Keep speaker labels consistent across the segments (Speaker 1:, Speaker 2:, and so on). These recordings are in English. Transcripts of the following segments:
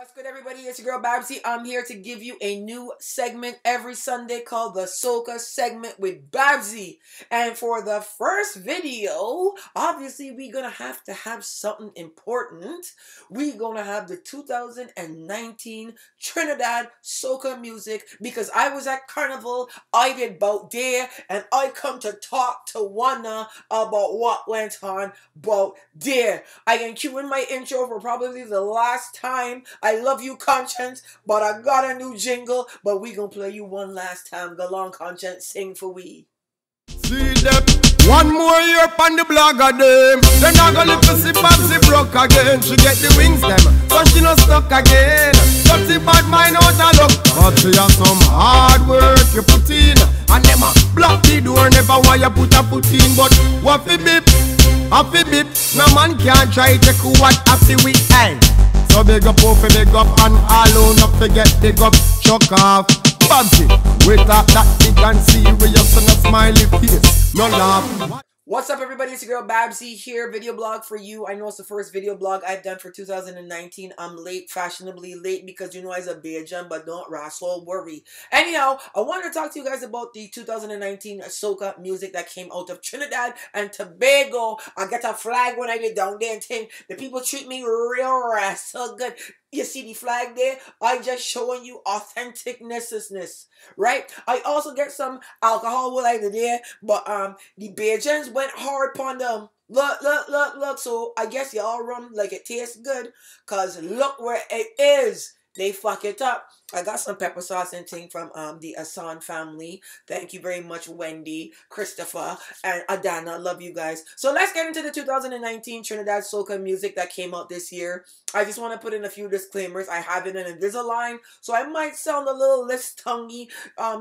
Speaker 1: What's good, everybody? It's your girl Babbzy. I'm here to give you a new segment every Sunday called the Soca segment with Babbzy. And for the first video, obviously we're gonna have to have something important. We're gonna have the 2019 Trinidad Soca music because I was at Carnival, I did bout there, and I come to talk to Wanna about what went on bout there. I can cue in my intro for probably the last time. I love you, Conscience, but I got a new jingle, but we gonna play you one last time. Go long, Conscience, sing for we.
Speaker 2: See them, one more year on the blog of them. Then I go live to see Babbzy broke again. She get the wings them, so she no stuck again. Don't see bad mind out of luck, but she have some hard work you put in. And them a block the door, never why you put a foot in. But what fi bip, happy bip, no man can't try to take what happy weekend. So big up, big up, and all not forget big up, chuck off. Babbzy, wait up that big and serious and a smiley face, no laugh.
Speaker 1: What's up, everybody? It's your girl Babbzy here. Video blog for you. I know it's the first video blog I've done for 2019. I'm late, fashionably late, because you know I's a Bajan, but don't wrestle, worry. Anyhow, I wanted to talk to you guys about the 2019 Soca music that came out of Trinidad and Tobago. I get a flag when I get down there and think the people treat me real so good. You see the flag there? I just showing you authenticness, right? I also get some alcohol with either there, but the Bajans went hard upon them. Look. So I guess y'all rum like it tastes good, cause look where it is. They fuck it up. I got some pepper sauce and thing from the Asan family. Thank you very much, Wendy, Christopher, and Adana. Love you guys. So let's get into the 2019 Trinidad Soca music that came out this year. I just want to put in a few disclaimers. I have it in Invisalign, so I might sound a little less tonguey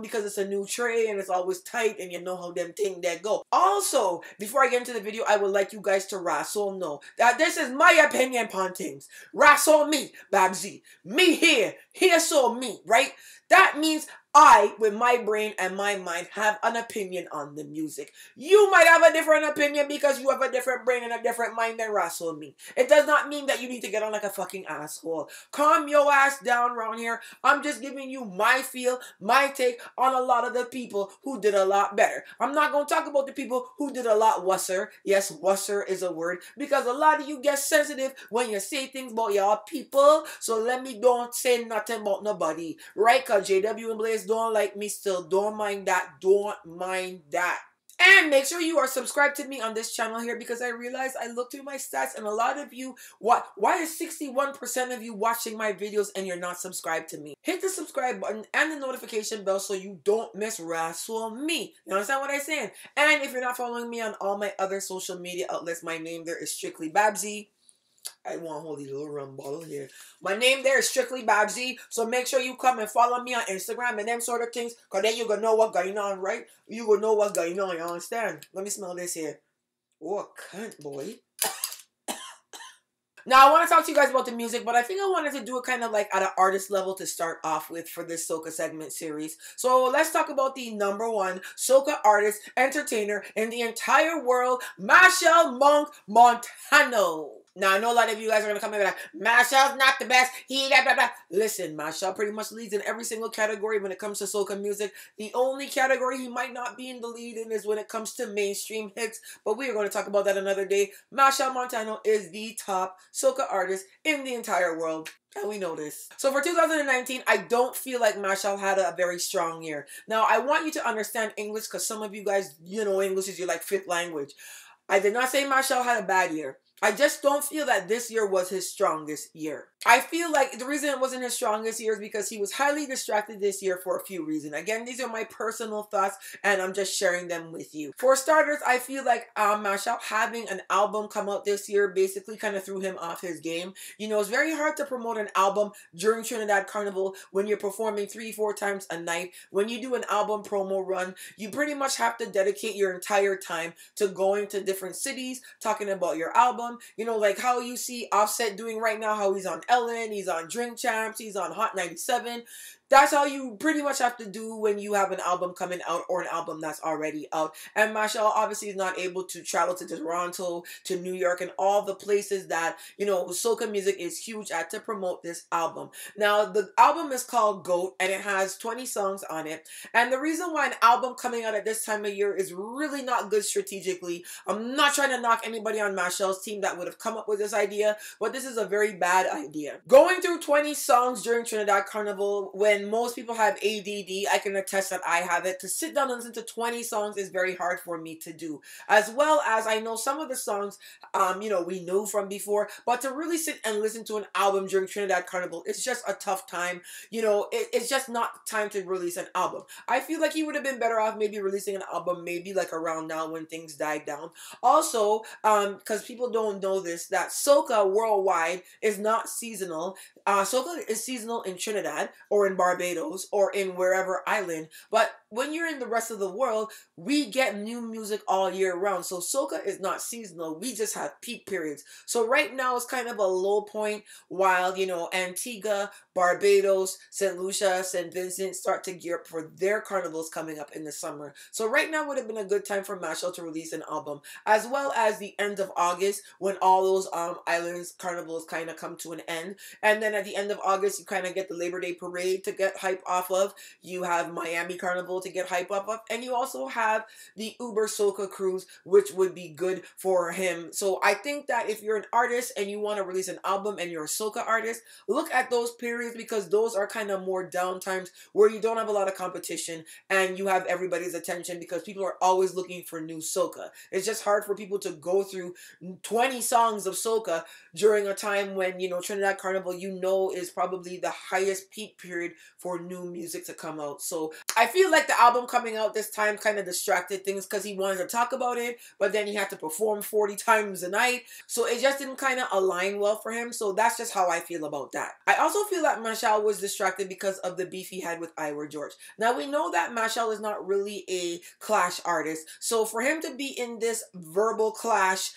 Speaker 1: because it's a new tray and it's always tight, and you know how them things that go. Also, before I get into the video, I would like you guys to wrestle know that this is my opinion upon things. Wrestle me, Babbzy. Me here so me, right? That means I, with my brain and my mind, have an opinion on the music. You might have a different opinion because you have a different brain and a different mind than wrestle me. It does not mean that you need to get on like a fucking asshole. Calm your ass down around here. I'm just giving you my feel, my take on a lot of the people who did a lot better. I'm not going to talk about the people who did a lot wusser. Yes, wusser is a word, because a lot of you get sensitive when you say things about y'all people. So let me don't say nothing about nobody, right? Because JW and Blaze don't like me still. Don't mind that. Don't mind that. And make sure you are subscribed to me on this channel here, because I realize I look through my stats and a lot of you, why is 61% of you watching my videos and you're not subscribed to me? Hit the subscribe button and the notification bell so you don't miss wrestle me. You understand what I'm saying? And if you're not following me on all my other social media outlets, my name there is strictly Babbzy. I want to hold these little rum bottle here. My name there is strictly Babbzy, so make sure you come and follow me on Instagram and them sort of things, because then you gonna know what's going on, right? You gonna know what's going on, you understand? Let me smell this here. Oh, cunt, boy. Now, I want to talk to you guys about the music, but I think I wanted to do it kind of like at an artist level to start off with for this Soca segment series. So let's talk about the #1 Soca artist, entertainer in the entire world, Machel Montano. Now, I know a lot of you guys are going to come in and be like, Machel's not the best. He blah, blah, blah. Listen, Machel pretty much leads in every single category when it comes to Soca music. The only category he might not be in the lead in is when it comes to mainstream hits. But we are going to talk about that another day. Machel Montano is the top Soca artist in the entire world. And we know this. So for 2019, I don't feel like Machel had a very strong year. Now, I want you to understand English, because some of you guys, you know, English is your like 5th language. I did not say Machel had a bad year. I just don't feel that this year was his strongest year. I feel like the reason it wasn't his strongest year is because he was highly distracted this year for a few reasons. Again, these are my personal thoughts and I'm just sharing them with you. For starters, I feel like Machel having an album come out this year basically kind of threw him off his game. You know, it's very hard to promote an album during Trinidad Carnival when you're performing 3-4 times a night. When you do an album promo run, you pretty much have to dedicate your entire time to going to different cities, talking about your album. You know, like how you see Offset doing right now, how he's on Ellen, he's on Drink Champs, he's on Hot 97. that's how you pretty much have to do when you have an album coming out or an album that's already out. And Machel obviously is not able to travel to Toronto, to New York, and all the places that, you know, soca music is huge at to promote this album. Now, the album is called GOAT, and it has 20 songs on it. And the reason why an album coming out at this time of year is really not good strategically, I'm not trying to knock anybody on Machel's team that would have come up with this idea, but this is a very bad idea. Going through 20 songs during Trinidad Carnival, when most people have ADD, I can attest that I have it. To sit down and listen to 20 songs is very hard for me to do. As well as I know some of the songs, you know, we knew from before, but to really sit and listen to an album during Trinidad Carnival, it's just a tough time. You know, it's just not time to release an album. I feel like he would have been better off maybe releasing an album maybe like around now when things died down. Also, because people don't know this, that soca worldwide is not seasonal. Soca is seasonal in Trinidad or in Barbados or in wherever island, but when you're in the rest of the world, we get new music all year round. So soca is not seasonal. We just have peak periods. So right now it's kind of a low point while, you know, Antigua, Barbados, St. Lucia, St. Vincent start to gear up for their carnivals coming up in the summer. So right now would have been a good time for Machel to release an album, as well as the end of August when all those islands carnivals kind of come to an end. And then at the end of August, you kind of get the Labor Day Parade to get hype off of. You have Miami Carnival to get hype off of. And you also have the Uber Soca Cruise, which would be good for him. So I think that if you're an artist and you want to release an album and you're a soca artist, look at those periods, because those are kind of more down times where you don't have a lot of competition and you have everybody's attention, because people are always looking for new soca. It's just hard for people to go through 20 songs of soca during a time when, you know, Trinidad Carnival, you know, is probably the highest peak period for new music to come out. So I feel like the album coming out this time kind of distracted things, because he wanted to talk about it, but then he had to perform 40 times a night. So it just didn't kind of align well for him. So that's just how I feel about that. I also feel that Machel was distracted because of the beef he had with Ira George. Now we know that Machel is not really a clash artist. So for him to be in this verbal clash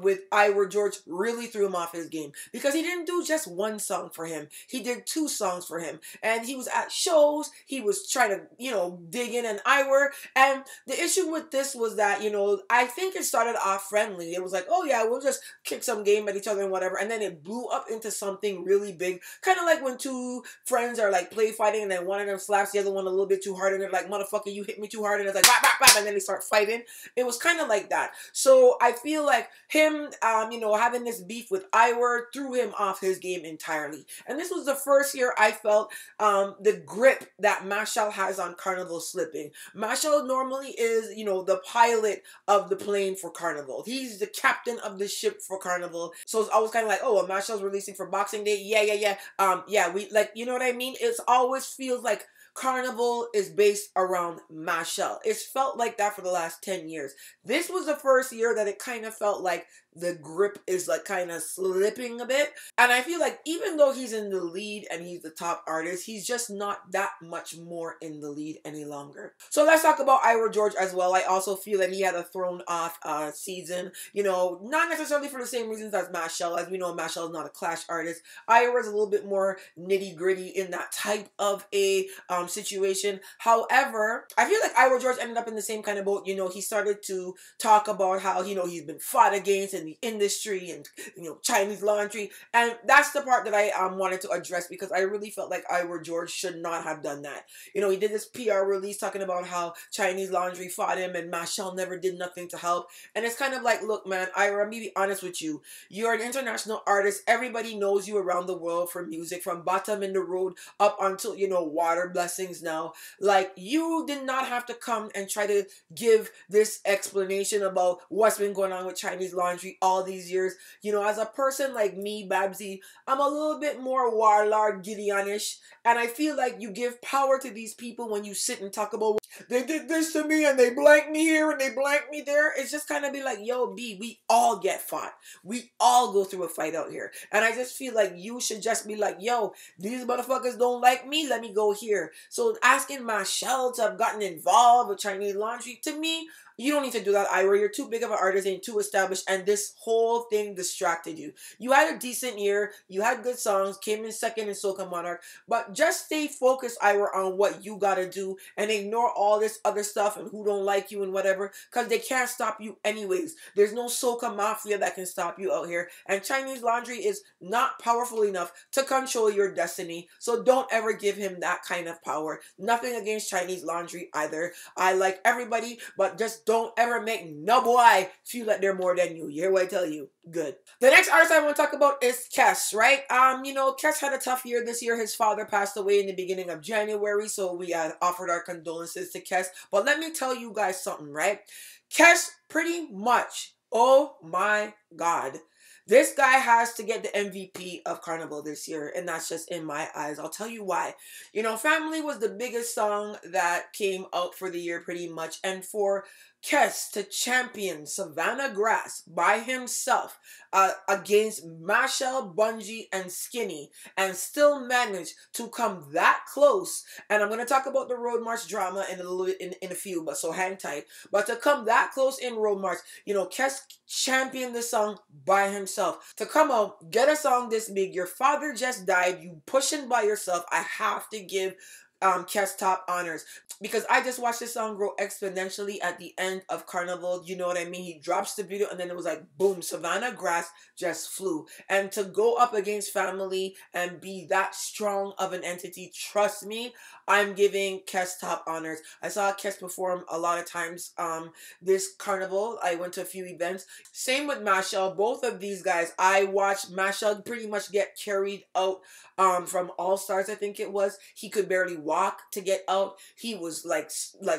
Speaker 1: with Ira George really threw him off his game, because he didn't do just one song for him. He did 2 songs for him. And he was at shows. He was trying to, you know, dig in an Ira. And the issue with this was that, you know, I think it started off friendly. It was like, oh yeah, we'll just kick some game at each other and whatever. And then it blew up into something really big. Kind of like when 2 friends are like play fighting and then one of them slaps the other one a little bit too hard and they're like, motherfucker, you hit me too hard. And it's like, bap, bap, bap, and then they start fighting. It was kind of like that. So I feel like him, you know, having this beef with Ira threw him off his game entirely. And this was the first year I felt the grip that Machel has on Carnival slipping. Machel normally is, you know, the pilot of the plane for Carnival. He's the captain of the ship for Carnival. So it's always kind of like, oh, Machel's releasing for Boxing Day. Yeah, we like, you know what I mean? It's always feels like Carnival is based around Machel. It's felt like that for the last 10 years. This was the first year that it kind of felt like the grip is like kind of slipping a bit. And I feel like even though he's in the lead and he's the top artist, he's just not that much more in the lead any longer. So let's talk about Ira George as well. I also feel that he had a thrown off season, you know, not necessarily for the same reasons as Machel. As we know, Machel is not a clash artist. Ira is a little bit more nitty gritty in that type of a situation. However, I feel like Ira George ended up in the same kind of boat. You know, he started to talk about how, you know, he's been fought against in the industry and, you know, Chinese laundry. And that's the part that I wanted to address, because I really felt like Ira George should not have done that. You know, he did this PR release talking about how Chinese laundry fought him and Machel never did nothing to help. And it's kind of like, look, man, Ira, let me be honest with you. You're an international artist. Everybody knows you around the world for music, from Bottom in the Road up until, you know, Water Blessings now. Like, you did not have to come and try to give this explanation about what's been going on with Chinese laundry all these years. You know, as a person like me, Babbzy, I'm a little bit more warlord Gideonish, and I feel like you give power to these people when you sit and talk about they did this to me and they blanked me here and they blanked me there. It's just kind of be like, yo, B, we all get fought. We all go through a fight out here. And I just feel like you should just be like, yo, these motherfuckers don't like me, let me go here. So asking Machel to have gotten involved with Chinese laundry, to me, You don't need to do that, Ira. You're too big of an artist and too established, and this whole thing distracted you. You had a decent year, you had good songs, came in second in Soca Monarch, but just stay focused, Ira, on what you gotta do and ignore all this other stuff and who don't like you and whatever, because they can't stop you anyways. There's no Soca Mafia that can stop you out here, and Chinese Laundry is not powerful enough to control your destiny, so don't ever give him that kind of power. Nothing against Chinese Laundry either. I like everybody, but just don't ever make no boy feel like they're more than you. You hear what I tell you? Good. The next artist I want to talk about is Kes, right? You know, Kes had a tough year this year. His father passed away in the beginning of January, so we offered our condolences to Kes. But let me tell you guys something, right? Kes pretty much, oh my God, this guy has to get the MVP of Carnival this year, and that's just in my eyes. I'll tell you why. You know, Family was the biggest song that came out for the year pretty much, and for Kes to champion Savannah Grass by himself against Machel, Bunji, and Skinny, and still manage to come that close. And I'm going to talk about the Road March drama in a few, but so hang tight. But to come that close in Road March, you know, Kes championed the song by himself. To come out, get a song this big, your father just died, you pushing by yourself, I have to give Kes top honors, because I just watched this song grow exponentially at the end of Carnival. You know what I mean? He drops the video and then it was like boom, Savannah Grass just flew. And to go up against Family and be that strong of an entity, trust me, I'm giving Kes top honors. I saw Kes perform a lot of times this Carnival. I went to a few events. Same with Machel. Both of these guys, I watched Machel pretty much get carried out from All Stars, I think it was. He could barely walk to get out. He was like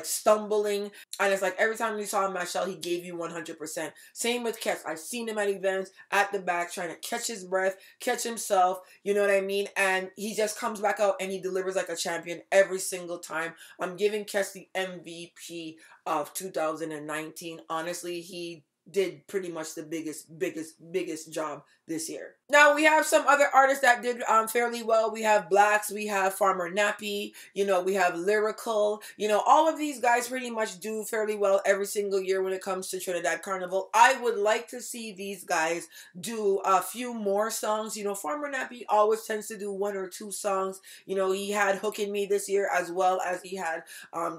Speaker 1: stumbling, and it's like every time you saw Machel, he gave you 100%. Same with Kes. I've seen him at events at the back trying to catch his breath, catch himself, you know what I mean? And he just comes back out and he delivers like a champion every single time. I'm giving Kes the MVP of 2019. Honestly, he did pretty much the biggest job this year. Now we have some other artists that did fairly well. We have Blacks, we have Farmer Nappy, you know, we have Lyrical, you know, all of these guys pretty much do fairly well every single year when it comes to Trinidad Carnival. I would like to see these guys do a few more songs. You know, Farmer Nappy always tends to do 1 or 2 songs. You know, he had Hookin' Me this year, as well as he had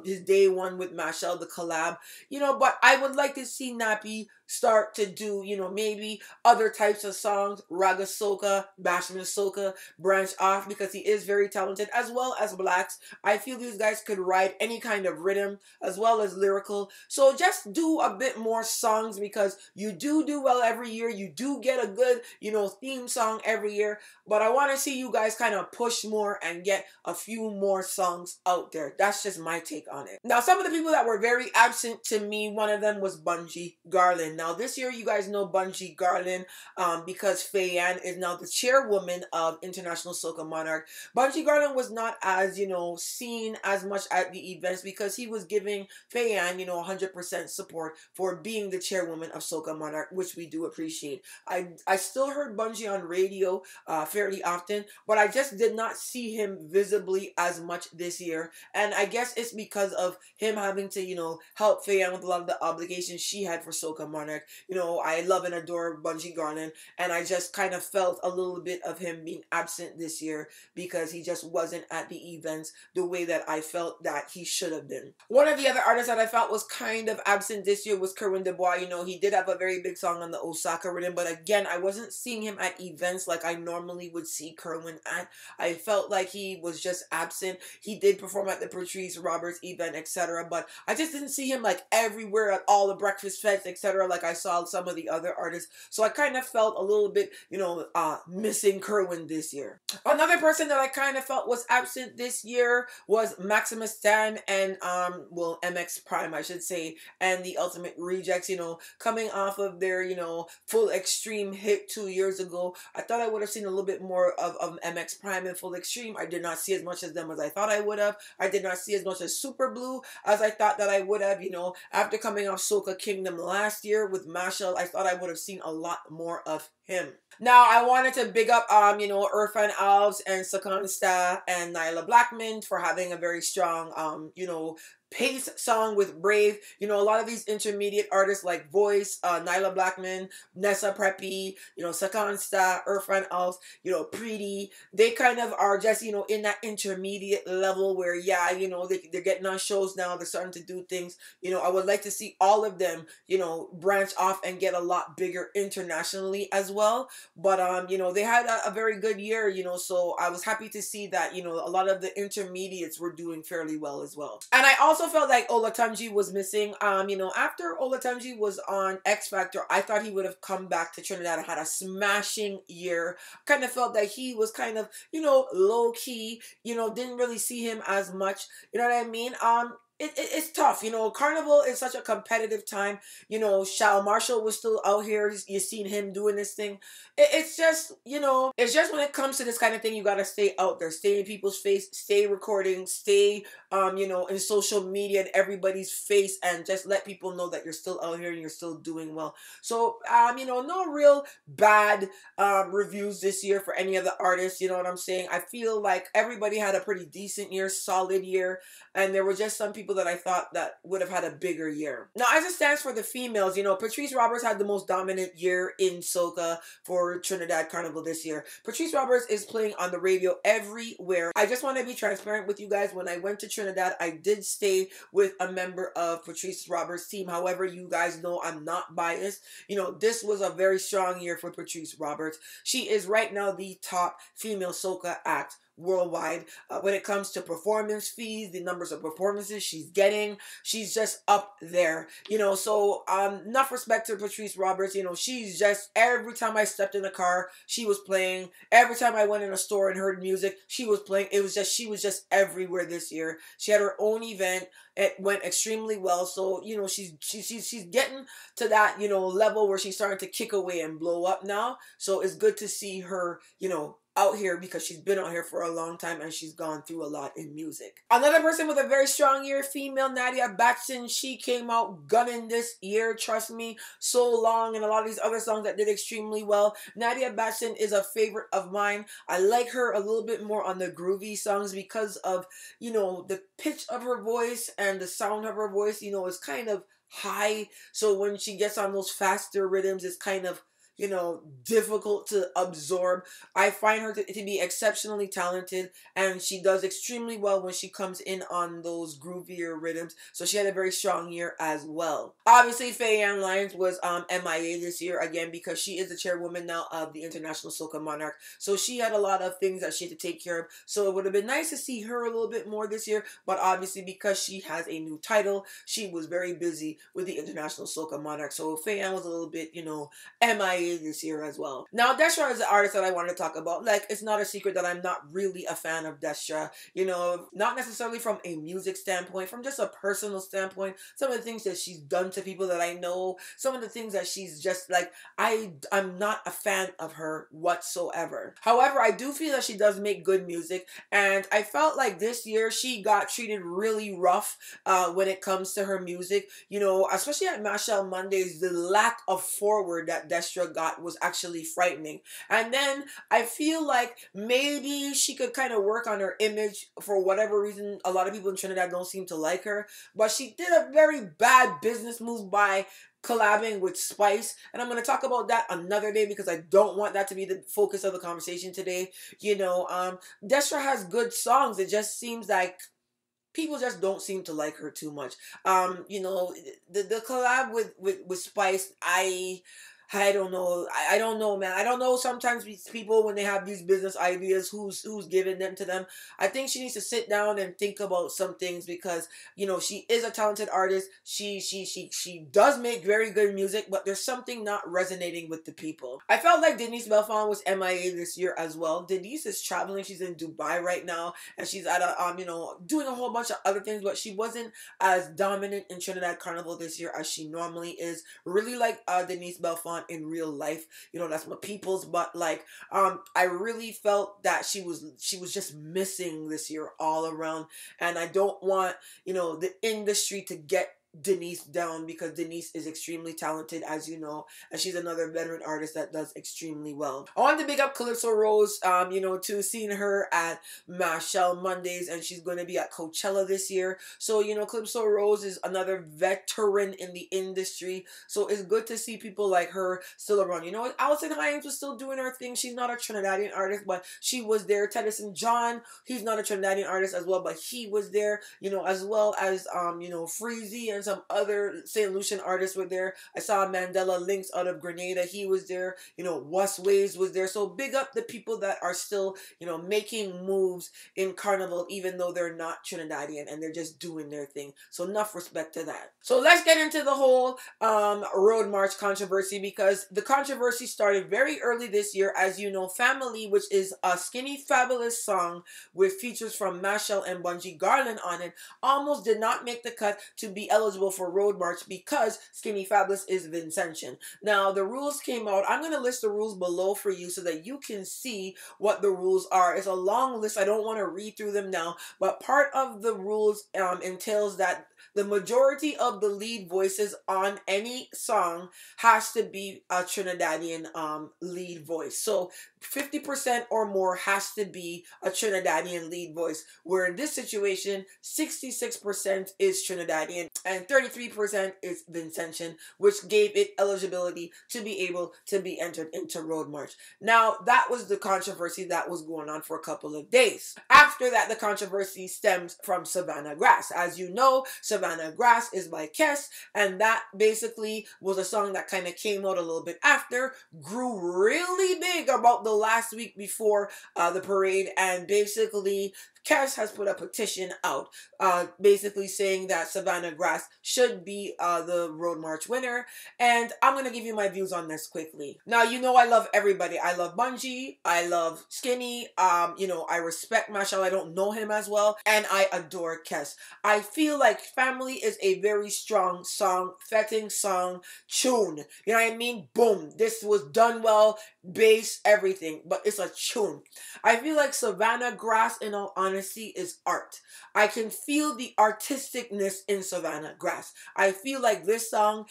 Speaker 1: his day one with Machel, the collab, you know, but I would like to see Nappy start to do, you know, maybe other types of songs, Raga Soca, Bashment Soca, branch off, because he is very talented, as well as Blacks. I feel these guys could ride any kind of rhythm, as well as Lyrical. So just do a bit more songs, because you do well every year. You do get a good, you know, theme song every year, but I want to see you guys kind of push more and get a few more songs out there. That's just my take on it. Now, some of the people that were very absent to me, one of them was Bunji Garlin. Now, this year, you guys know Bunji Garlin because Fay-Ann is now the chairwoman of International Soca Monarch. Bunji Garlin was not as, you know, seen as much at the events because he was giving Fay-Ann, you know, 100% support for being the chairwoman of Soca Monarch, which we do appreciate. I still heard Bunji on radio fairly often, but I just did not see him visibly as much this year. And I guess it's because of him having to, you know, help Fay-Ann with a lot of the obligations she had for Soca Monarch. You know, I love and adore Bunji Garlin, and I just kind of felt a little bit of him being absent this year because he just wasn't at the events the way that I felt that he should have been. One of the other artists that I felt was kind of absent this year was Kerwin Dubois. You know, he did have a very big song on the Osaka rhythm, but again, I wasn't seeing him at events like I normally would see Kerwin at. I felt like he was just absent. He did perform at the Patrice Roberts event, etc., but I just didn't see him like everywhere at all the breakfast fests, etc., like I saw some of the other artists. So I kind of felt a little bit, you know, missing Kerwin this year. Another person that I kind of felt was absent this year was Maximus Stan and well, MX Prime, I should say, and the Ultimate Rejects. You know, coming off of their, you know, Full Extreme hit 2 years ago, I thought I would have seen a little bit more of MX Prime and Full Extreme. I did not see as much as them as I thought I would have. I did not see as much as Super Blue as I thought that I would have. You know, after coming off Soca Kingdom last year with Machel, I thought I would have seen a lot more of him. Now, I wanted to big up, you know, Irfan Alves and Sakan Star and Nyla Blackman for having a very strong, you know, Pace song with Brave. You know, a lot of these intermediate artists like Voice, Nyla Blackman, Nessa Preppy, you know, Sakansta, Irfan Alves, you know, Pretty. They kind of are just, you know, in that intermediate level where, yeah, you know, they're getting on shows now. They're starting to do things. You know, I would like to see all of them, you know, branch off and get a lot bigger internationally as well. But, you know, they had a very good year, you know, so I was happy to see that, you know, a lot of the intermediates were doing fairly well as well. And I also felt like Olatunji was missing. You know, after Olatunji was on X Factor, I thought he would have come back to Trinidad and had a smashing year. Kind of felt that he was kind of, you know, low key, you know, didn't really see him as much. You know what I mean? It's tough, you know. Carnival is such a competitive time. You know, Shal Marshall was still out here. You've seen him doing this thing. It's just, you know, it's just when it comes to this kind of thing, you gotta stay out there, stay in people's face, stay recording, stay, you know, in social media in everybody's face, and just let people know that you're still out here and you're still doing well. So, you know, no real bad reviews this year for any of the artists. You know what I'm saying? I feel like everybody had a pretty decent year, solid year, and there were just some people that I thought that would have had a bigger year. Now, as it stands for the females, you know, Patrice Roberts had the most dominant year in soca for Trinidad Carnival this year. Patrice Roberts is playing on the radio everywhere. I just want to be transparent with you guys. When I went to Trinidad, I did stay with a member of Patrice Roberts' team. However, you guys know I'm not biased. You know, this was a very strong year for Patrice Roberts. She is right now the top female soca act worldwide. When it comes to performance fees, the numbers of performances she's getting, she's just up there, you know. So enough respect to Patrice Roberts. You know, she's just, every time I stepped in the car, she was playing. Every time I went in a store and heard music, she was playing. It was just, she was just everywhere this year. She had her own event. It went extremely well. So, you know, she's getting to that, you know, level where she's starting to kick away and blow up now. So it's good to see her, you know, out here, because she's been out here for a long time and she's gone through a lot in music. Another person with a very strong year, female Nadia Batson. She came out gunning this year, trust me. So Long and a lot of these other songs that did extremely well. Nadia Batson is a favorite of mine. I like her a little bit more on the groovy songs because of, you know, the pitch of her voice and the sound of her voice, you know, is kind of high. So when she gets on those faster rhythms, it's kind of, you know, difficult to absorb. I find her to be exceptionally talented, and she does extremely well when she comes in on those groovier rhythms. So she had a very strong year as well. Obviously, Fay-Ann Lyons was MIA this year again because she is the chairwoman now of the International Soca Monarch. So she had a lot of things that she had to take care of. So it would have been nice to see her a little bit more this year, but obviously because she has a new title, she was very busy with the International Soca Monarch. So Fay-Ann was a little bit, you know, MIA this year as well. Now, Destra is the artist that I want to talk about. Like, it's not a secret that I'm not really a fan of Destra. You know, not necessarily from a music standpoint, from just a personal standpoint. Some of the things that she's done to people that I know, some of the things that she's just like, I'm not a fan of her whatsoever. However, I do feel that she does make good music, and I felt like this year she got treated really rough when it comes to her music. You know, especially at Machel Mondays, the lack of forward that Destra got was actually frightening. And then I feel like maybe she could kind of work on her image. For whatever reason, a lot of people in Trinidad don't seem to like her, but she did a very bad business move by collabing with Spice, and I'm going to talk about that another day because I don't want that to be the focus of the conversation today. You know, Destra has good songs. It just seems like people just don't seem to like her too much. You know, the collab with Spice, I don't know. I don't know, man. I don't know. Sometimes these people, when they have these business ideas, who's giving them to them. I think she needs to sit down and think about some things because, you know, she is a talented artist. She does make very good music, but there's something not resonating with the people. I felt like Denise Belfon was MIA this year as well. Denise is traveling. She's in Dubai right now, and she's at a you know, doing a whole bunch of other things, but she wasn't as dominant in Trinidad Carnival this year as she normally is. Really like Denise Belfon in real life, you know, that's my people's, but like I really felt that she was just missing this year all around, and I don't want, you know, the industry to get Denise down, because Denise is extremely talented, as you know, and she's another veteran artist that does extremely well. I want to big up Calypso Rose, you know, to seeing her at Machel Mondays, and she's going to be at Coachella this year. So, you know, Calypso Rose is another veteran in the industry, so it's good to see people like her still around. You know, Alison Hines was still doing her thing. She's not a Trinidadian artist, but she was there. Teddyson John, he's not a Trinidadian artist as well, but he was there, you know, as well as, you know, Freezy and some other St. Lucian artists were there. I saw Mandela Links out of Grenada. He was there. You know, West Waves was there. So big up the people that are still, you know, making moves in Carnival, even though they're not Trinidadian and they're just doing their thing. So enough respect to that. So let's get into the whole Road March controversy, because the controversy started very early this year. As you know, Family, which is a Skinny Fabulous song with features from Machel and Bunji Garlin on it, almost did not make the cut to be eligible for Road March because Skinny Fabulous is Vincentian. Now, the rules came out. I'm going to list the rules below for you so that you can see what the rules are. It's a long list. I don't want to read through them now, but part of the rules entails that the majority of the lead voices on any song has to be a Trinidadian lead voice. So 50% or more has to be a Trinidadian lead voice, where in this situation, 66% is Trinidadian and 33% is Vincentian, which gave it eligibility to be able to be entered into Road March. Now, that was the controversy that was going on for a couple of days. After that, the controversy stems from Savannah Grass. As you know, Savannah Grass is by Kes, and that basically was a song that kind of came out a little bit after, grew really big about the last week before the parade, and basically Kes has put a petition out basically saying that Savannah Grass should be the Road March winner, and I'm going to give you my views on this quickly. Now, you know I love everybody. I love Bunji, I love Skinny, you know, I respect Machel, I don't know him as well, and I adore Kes. I feel like Family is a very strong song, fetting song, tune, you know what I mean? Boom, this was done well, bass, everything, but it's a tune. I feel like Savannah Grass, in all honesty, is art. I can feel the artisticness in Savannah Grass. I feel like this song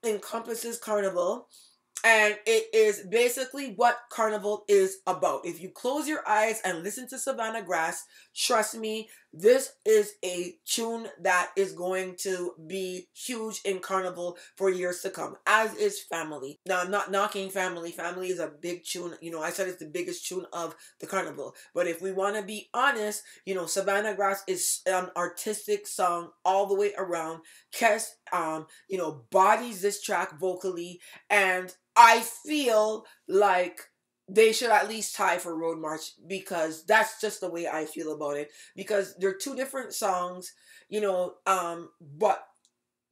Speaker 1: encompasses Carnival, and it is basically what Carnival is about. If you close your eyes and listen to Savannah Grass, trust me, this is a tune that is going to be huge in Carnival for years to come, as is Family. Now, I'm not knocking Family. Family is a big tune. You know, I said it's the biggest tune of the Carnival. But if we want to be honest, you know, Savannah Grass is an artistic song all the way around. Kes, you know, bodies this track vocally, and I feel like they should at least tie for Road March, because that's just the way I feel about it, because they're two different songs, you know, but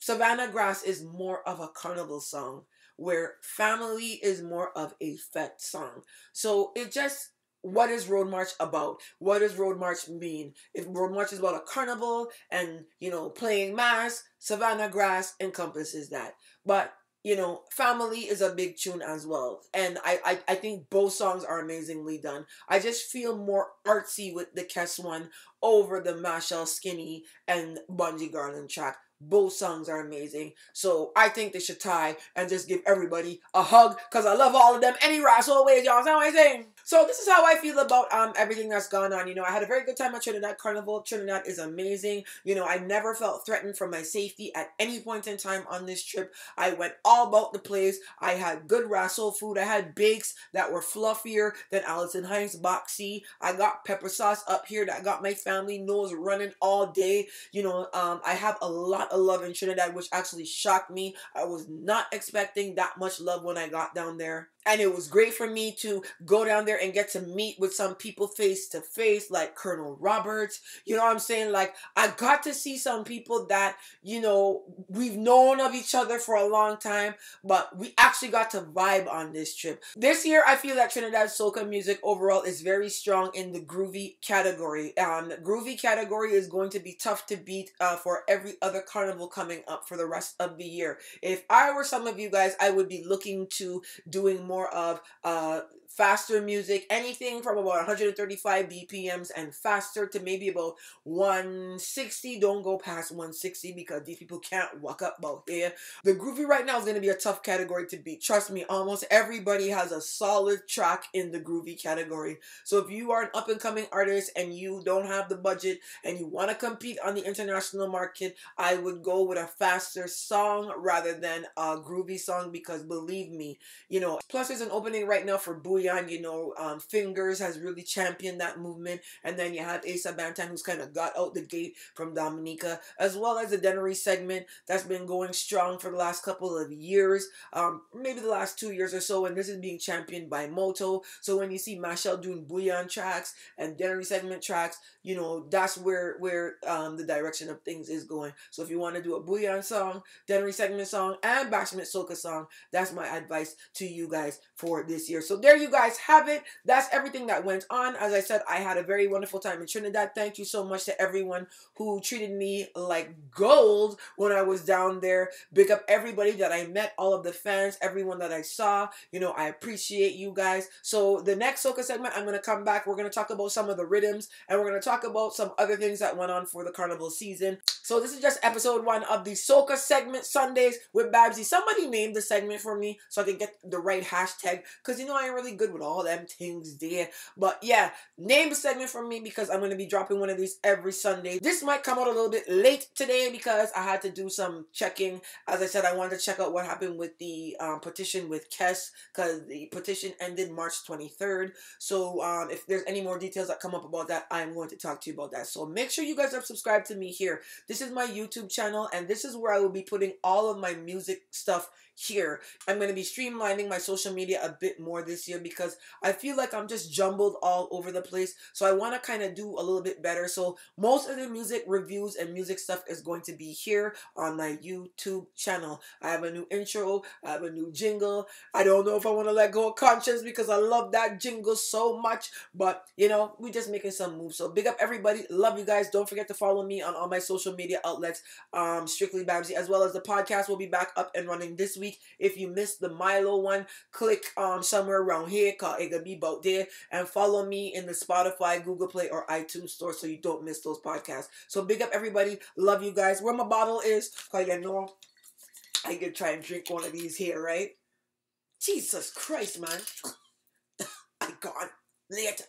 Speaker 1: Savannah Grass is more of a Carnival song, where Family is more of a fete song. So it just, what is Road March about? What does Road March mean? If Road March is about a carnival and, you know, playing mass, Savannah Grass encompasses that. But you know, Family is a big tune as well. And I think both songs are amazingly done. I just feel more artsy with the Kes one over the Machel, Skinny, and Bunji Garlin track. Both songs are amazing. So I think they should tie and just give everybody a hug, because I love all of them. Any ras always, y'all. Know what I'm saying? So this is how I feel about everything that's gone on. You know, I had a very good time at Trinidad Carnival. Trinidad is amazing. You know, I never felt threatened for my safety at any point in time on this trip. I went all about the place. I had good rassle food. I had bakes that were fluffier than Alison Hines Boxy. I got pepper sauce up here that got my family nose running all day. You know, I have a lot of love in Trinidad, which actually shocked me. I was not expecting that much love when I got down there. And it was great for me to go down there and get to meet with some people face to face, like Colonel Roberts. You know what I'm saying? Like, I got to see some people that, you know, we've known of each other for a long time, but we actually got to vibe on this trip. This year, I feel that Trinidad Soca music overall is very strong in the groovy category. Groovy category is going to be tough to beat for every other carnival coming up for the rest of the year. If I were some of you guys, I would be looking to doing more of faster music, anything from about 135 BPMs and faster to maybe about 160. Don't go past 160 because these people can't walk up about here. The groovy right now is going to be a tough category to beat. Trust me, almost everybody has a solid track in the groovy category. So if you are an up-and-coming artist and you don't have the budget and you want to compete on the international market, I would go with a faster song rather than a groovy song because believe me, you know, plus there's an opening right now for Bouillon, you know, Fingers has really championed that movement, and then you have Asa Bantan who's kind of got out the gate from Dominica, as well as the Dennery segment that's been going strong for the last couple of years, maybe the last 2 years or so, and this is being championed by Moto. So when you see Machel doing Bouillon tracks and Dennery segment tracks, you know, that's where the direction of things is going. So if you want to do a Bouillon song, Dennery segment song, and Bashment Soca song, that's my advice to you guys for this year. So there you guys have it. That's everything that went on. As I said, I had a very wonderful time in Trinidad. Thank you so much to everyone who treated me like gold when I was down there. Big up everybody that I met, all of the fans, everyone that I saw. You know, I appreciate you guys. So the next Soca segment, I'm going to come back. We're going to talk about some of the rhythms, and we're going to talk about some other things that went on for the carnival season. So this is just episode 1 of the Soca segment Sundays with Babbzy. Somebody named the segment for me so I can get the right hashtag, because you know I ain't really good with all them things there. But yeah, name the segment for me because I'm going to be dropping one of these every Sunday. This might come out a little bit late today because I had to do some checking. As I said, I wanted to check out what happened with the petition with Kes, because the petition ended March 23rd. So if there's any more details that come up about that, I'm going to talk to you about that. So make sure you guys are subscribed to me here. This is my YouTube channel, and this is where I will be putting all of my music stuff here. I'm going to be streamlining my social media a bit more this year because I feel like I'm just jumbled all over the place. So I want to kind of do a little bit better. So most of the music reviews and music stuff is going to be here on my YouTube channel. I have a new intro. I have a new jingle. I don't know if I want to let go of Conscience because I love that jingle so much. But, you know, we're just making some moves. So big up everybody. Love you guys. Don't forget to follow me on all my social media outlets. Strictly Babbzy, as well as the podcast will be back up and running this week. If you missed the Milo one, click somewhere around here called it gonna be about there, and follow me in the Spotify, Google Play, or iTunes store so you don't miss those podcasts. So big up everybody. Love you guys. Where my bottle is, because you know I could try and drink one of these here, right? Jesus Christ, man. I gone later.